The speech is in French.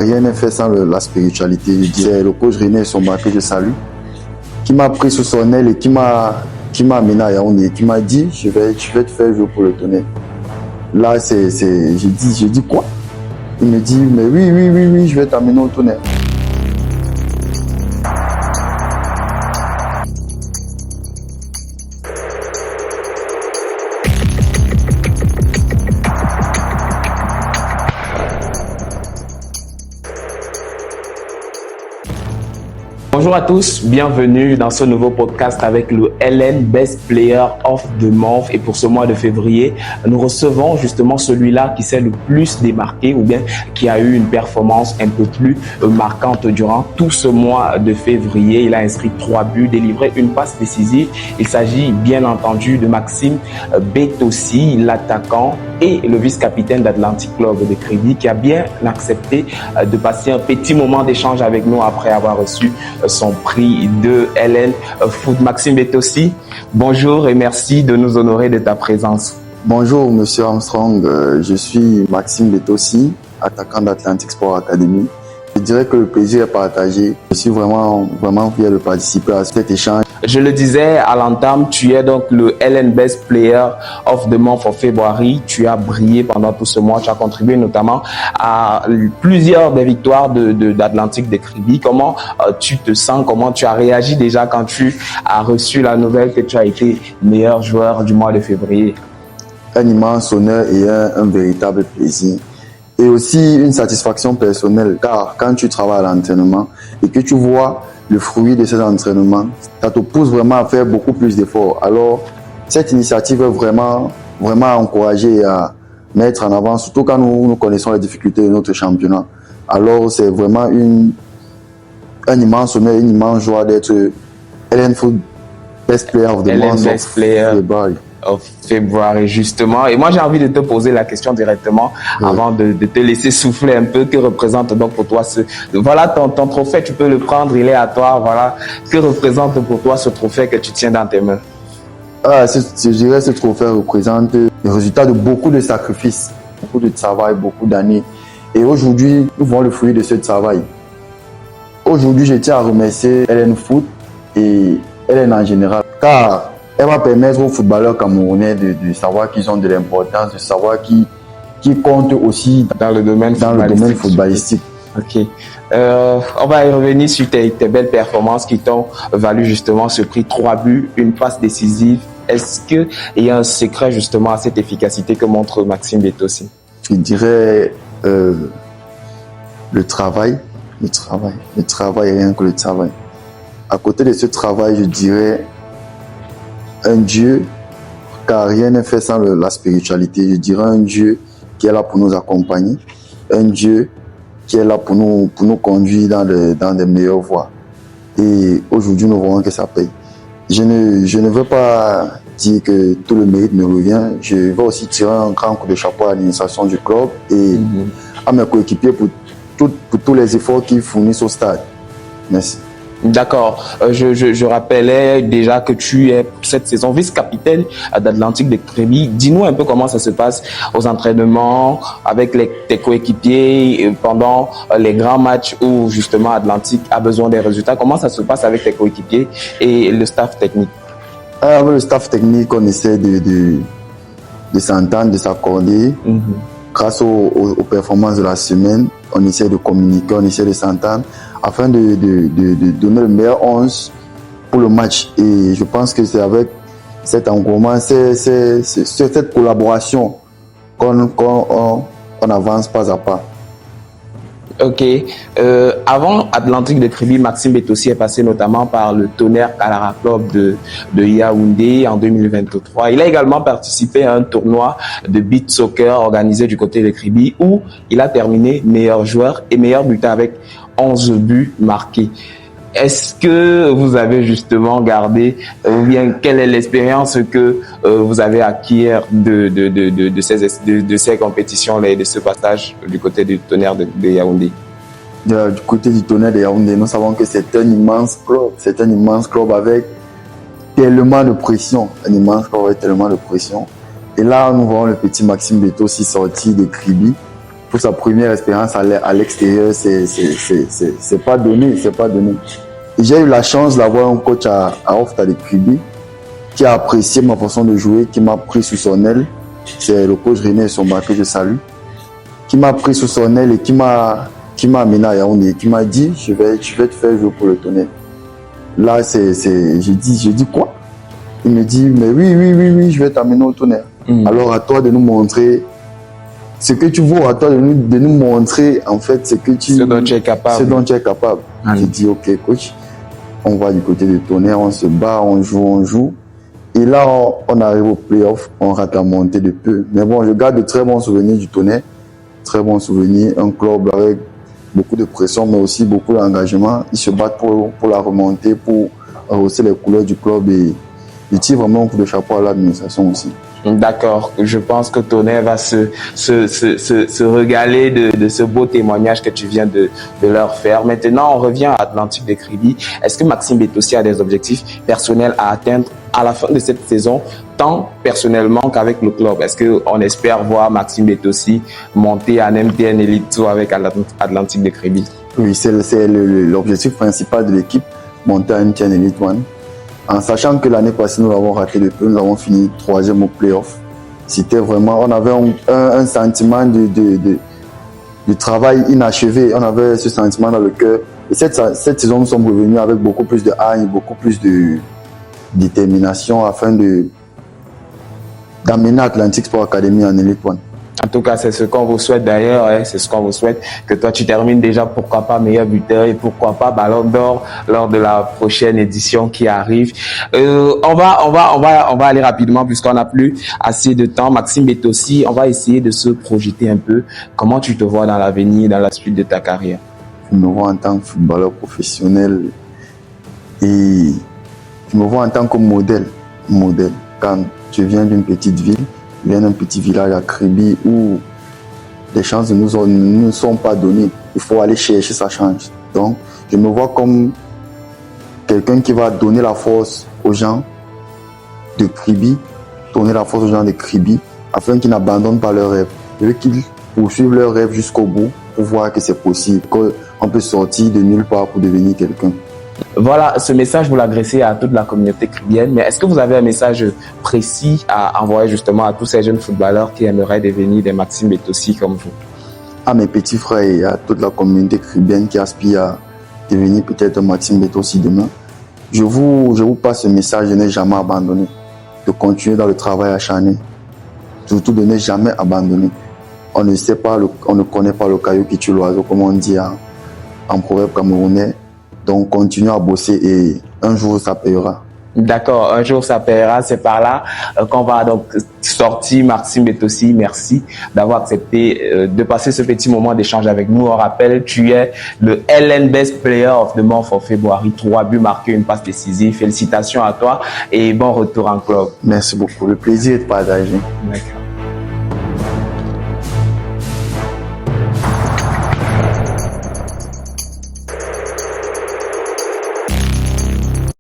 Rien n'est fait sans la spiritualité. C'est le coach René Somba que je salue, qui m'a pris sous son aile et qui m'a amené à Yaoundé, qui m'a dit je vais te faire jouer pour le Tonnerre. Là, j'ai dit quoi? Il me dit mais oui, je vais t'amener au Tonnerre. Bonjour à tous, bienvenue dans ce nouveau podcast avec le LN Best Player of the Month. Et pour ce mois de février, nous recevons justement celui-là qui s'est le plus démarqué ou bien qui a eu une performance un peu plus marquante durant tout ce mois de février. Il a inscrit 3 buts, délivré une passe décisive. Il s'agit bien entendu de Maxime Betossi, l'attaquant et le vice-capitaine d'Atlantic Club de Crédit, qui a bien accepté de passer un petit moment d'échange avec nous après avoir reçu son prix de LN Foot. Maxime Betossi, bonjour et merci de nous honorer de ta présence. Bonjour Monsieur Armstrong, je suis Maxime Betossi, attaquant d'Atlantic Sport Academy. Je dirais que le plaisir est partagé. Je suis vraiment fier de participer à cet échange. Je le disais à l'entame, tu es donc le LN Best Player of the Month for February. Tu as brillé pendant tout ce mois. Tu as contribué notamment à plusieurs des victoires d'Atlantic de Crédit. Comment tu te sens? Comment tu as réagi déjà quand tu as reçu la nouvelle que tu as été meilleur joueur du mois de février? Un immense honneur et un véritable plaisir. Et aussi une satisfaction personnelle, car quand tu travailles à l'entraînement et que tu vois le fruit de ces entraînements, ça te pousse vraiment à faire beaucoup plus d'efforts. Alors, cette initiative est vraiment à encourager et à mettre en avant, surtout quand nous connaissons les difficultés de notre championnat. Alors, c'est vraiment un immense honneur, une immense joie d'être LN Foot Best Player of the Month of February. Of February, justement. Et moi, j'ai envie de te poser la question directement avant de te laisser souffler un peu. Que représente donc pour toi voilà ton trophée, tu peux le prendre, il est à toi. Voilà. Que représente pour toi ce trophée que tu tiens dans tes mains? Je dirais que ce trophée représente le résultat de beaucoup de sacrifices, beaucoup de travail, beaucoup d'années. Et aujourd'hui, nous voyons le fruit de ce travail. Aujourd'hui, je tiens à remercier LN Foot et LN en général, car elle va permettre aux footballeurs camerounais de savoir qu'ils ont de l'importance, de savoir qu'ils comptent aussi dans le domaine footballistique. Ok. On va y revenir sur tes belles performances qui t'ont valu justement ce prix, 3 buts, une passe décisive. Est-ce qu'il y a un secret justement à cette efficacité que montre Maxime Betossi? Je dirais le travail, rien que le travail. À côté de ce travail, je dirais un Dieu, car rien n'est fait sans la spiritualité. Je dirais un Dieu qui est là pour nous accompagner, un Dieu qui est là pour nous conduire dans des meilleures voies. Et aujourd'hui, nous voyons que ça paye. Je ne veux pas dire que tout le mérite me revient. Je veux aussi tirer un grand coup de chapeau à l'administration du club et à mes coéquipiers pour tous les efforts qu'ils fournissent au stade. Merci. D'accord. Je rappelais déjà que tu es cette saison vice-capitaine d'Atlantic de Crédit. Dis-nous un peu comment ça se passe aux entraînements avec tes coéquipiers pendant les grands matchs où justement Atlantic a besoin des résultats. Comment ça se passe avec tes coéquipiers et le staff technique? Avec le staff technique, on essaie de s'entendre, de s'accorder. Grâce aux performances de la semaine, on essaie de communiquer, on essaie de s'entendre afin de donner le meilleur 11 pour le match. Et je pense que c'est avec cet engouement, c'est cette collaboration qu'on avance pas à pas. Ok. Avant Atlantic de Crédit, Maxime Betossi est passé notamment par le Tonnerre Kalara Club de Yaoundé en 2023. Il a également participé à un tournoi de beach soccer organisé du côté de Crédit où il a terminé meilleur joueur et meilleur buteur avec 11 buts marqués. Est-ce que vous avez justement gardé, ou bien quelle est l'expérience que vous avez acquis de ces compétitions et de ce passage du côté du Tonnerre de Yaoundé? Du côté du Tonnerre de Yaoundé, nous savons que c'est un immense club avec tellement de pression, Et là, nous voyons le petit Maxime Betossi sorti de Kribi pour sa première expérience à l'extérieur, c'est pas donné, c'est pas donné. J'ai eu la chance d'avoir un coach à Ofta de Kribi qui a apprécié ma façon de jouer, qui m'a pris sous son aile. C'est le coach René Somba que je salue, qui m'a pris sous son aile et qui m'a amené à Yaoundé, qui m'a dit je vais te faire jouer pour le Tonnerre. Là, j'ai dit quoi? Il me dit mais oui, je vais t'amener au Tonnerre. Alors à toi de nous montrer ce que tu vaux, à toi de nous montrer en fait ce dont tu es capable. J'ai dit ok coach, on va du côté de Tonnerre, on se bat, on joue. Et là, on arrive au play-off, on rate la montée de peu. Mais bon, je garde de très bons souvenirs du Tonnerre. Très bons souvenirs. Un club avec beaucoup de pression, mais aussi beaucoup d'engagement. Ils se battent pour la remontée, pour rehausser les couleurs du club. Et ils tirent vraiment un coup de chapeau à l'administration aussi. D'accord. Je pense que Tonnerre va se régaler de ce beau témoignage que tu viens de leur faire. Maintenant, on revient à Atlantique de Kribi. Est-ce que Maxime Betossi a des objectifs personnels à atteindre à la fin de cette saison, tant personnellement qu'avec le club? Est-ce qu'on espère voir Maxime Betossi monter en MTN Elite Tour avec Atlantique de Kribi? Oui, c'est l'objectif principal de l'équipe, monter en MTN Elite One. En sachant que l'année passée, nous l'avons raté de peu, nous avons fini 3e au play-off. C'était vraiment, on avait un sentiment de travail inachevé. On avait ce sentiment dans le cœur. Et cette saison, nous sommes revenus avec beaucoup plus de haine, beaucoup plus de détermination afin d'amener Atlantic Sport Academy en Elite One. En tout cas, c'est ce qu'on vous souhaite d'ailleurs, c'est ce qu'on vous souhaite, que toi tu termines déjà, pourquoi pas meilleur buteur et pourquoi pas ballon d'or lors de la prochaine édition qui arrive. On va aller rapidement puisqu'on n'a plus assez de temps. Maxime Betossi, on va essayer de se projeter un peu. Comment tu te vois dans l'avenir, dans la suite de ta carrière? Je me vois en tant que footballeur professionnel et je me vois en tant que modèle. Quand je viens d'une petite ville, je viens d'un petit village à Kribi où les chances ne nous sont pas données. Il faut aller chercher sa chance. Donc, je me vois comme quelqu'un qui va donner la force aux gens de Kribi, afin qu'ils n'abandonnent pas leurs rêves. Je veux qu'ils poursuivent leurs rêves jusqu'au bout pour voir que c'est possible, qu'on peut sortir de nulle part pour devenir quelqu'un. Voilà, ce message, vous l'adressez à toute la communauté kribienne, mais est-ce que vous avez un message précis à envoyer justement à tous ces jeunes footballeurs qui aimeraient devenir des Maxime Betossi comme vous? À mes petits frères et à toute la communauté kribienne qui aspire à devenir peut-être un Maxime Betossi demain, je vous passe ce message de ne jamais abandonner, de continuer dans le travail acharné, surtout de ne jamais abandonner. On ne connaît pas le caillou qui tue l'oiseau, comme on dit en proverbe camerounais. Donc, continuez à bosser et un jour, ça payera. D'accord, un jour, ça payera. C'est par là qu'on va donc sortir. Maxime Betossi, merci d'avoir accepté de passer ce petit moment d'échange avec nous. On rappelle, tu es le LN Best Player of the Month of February. 3 buts marqués, une passe décisive. Félicitations à toi et bon retour en club. Merci beaucoup. Le plaisir est de partager. D'accord.